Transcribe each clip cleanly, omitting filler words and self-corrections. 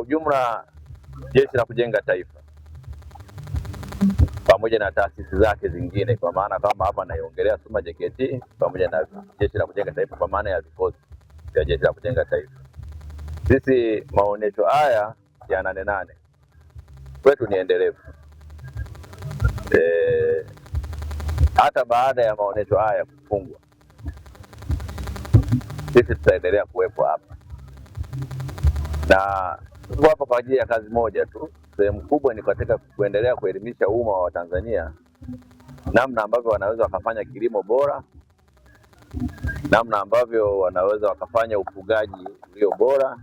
ujumla, Jeshi la Kujenga Taifa pamoja na taasisi zake zingine, kwa maana kama hapa naiongelea SUMA JKT pamoja na Jeshi la Kujenga Taifa kwa maana ya vikosi vya Jeshi la Kujenga Taifa, sisi maonesho haya ya 8/8 kwetu ni endelevu. Hata baada ya maonesho haya kufungwa, sisi tutaendelea kuwepo hapa, na tuko hapa kwa ajili ya kazi moja tu. Sehemu kubwa ni katika kuendelea kuelimisha umma wa Tanzania namna ambavyo wanaweza wakafanya kilimo bora, namna ambavyo wanaweza wakafanya ufugaji ulio bora,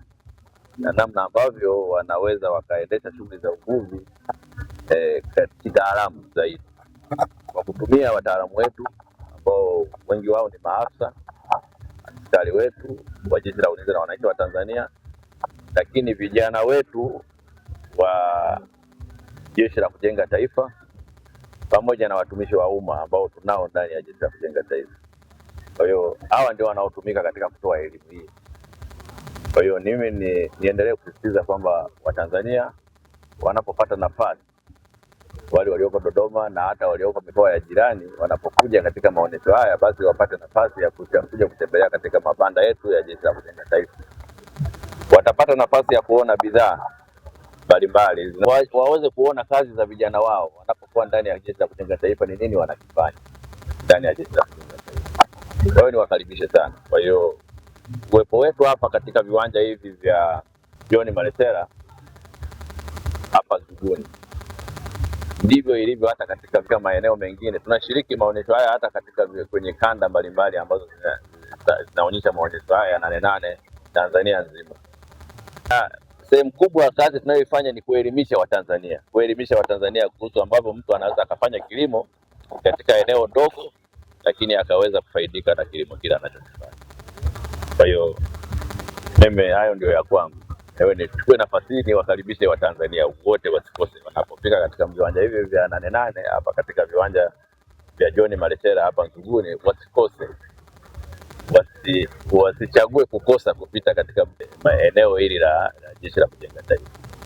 na namna ambavyo wanaweza wakaendesha shughuli za uvuvi kitaalamu zaidi kwa kutumia wataalamu wetu ambao wengi wao ni maafisa askari wetu wa Jeshi la Ulinzi na Wananchi wa Tanzania, lakini vijana wetu wa Jeshi la Kujenga Taifa pamoja na watumishi wa umma ambao tunao ndani ya Jeshi la Kujenga Taifa. Kwa hiyo hawa ndio wanaotumika katika kutoa elimu hii. Kwa hiyo mimi niendelee kusisitiza kwamba Watanzania wanapopata nafasi, wale walioko Dodoma na hata walioko mikoa ya jirani, wanapokuja katika maonesho haya, basi wapate nafasi ya kuja kutembelea katika mabanda yetu ya Jeshi la Kujenga Taifa. Watapata nafasi ya kuona bidhaa mbalimbali, waweze kuona kazi za vijana wao wanapokuwa ndani ya Jeshi la Kujenga Taifa, ni nini wanakifanya ndani ya Jeshi la Kujenga Taifa. Kwa hiyo niwakaribishe sana. Kwa hiyo uwepo wetu hapa katika viwanja hivi vya John Malechela hapa Nzuguni, ndivyo ilivyo hata katika maeneo mengine. Tunashiriki maonesho haya hata katika kwenye kanda mbalimbali ambazo zinaonyesha maonesho haya ya 8/8 Tanzania nzima. Sehemu kubwa ya kazi tunayoifanya ni kuelimisha Watanzania kuhusu ambavyo mtu anaweza akafanya kilimo katika eneo dogo, lakini akaweza kufaidika na kilimo kile anachokifanya. Kwa hiyo mimi hayo ndio ya kwangu. Ewe nichukue nafasi hii niwakaribishe Watanzania wote wasikose wanapofika katika viwanja hivi vya 8/8 hapa katika viwanja vya John Malechela hapa Nzuguni, wasikose, wasichague kukosa kupita katika eneo hili la Jeshi la Kujenga Taifa.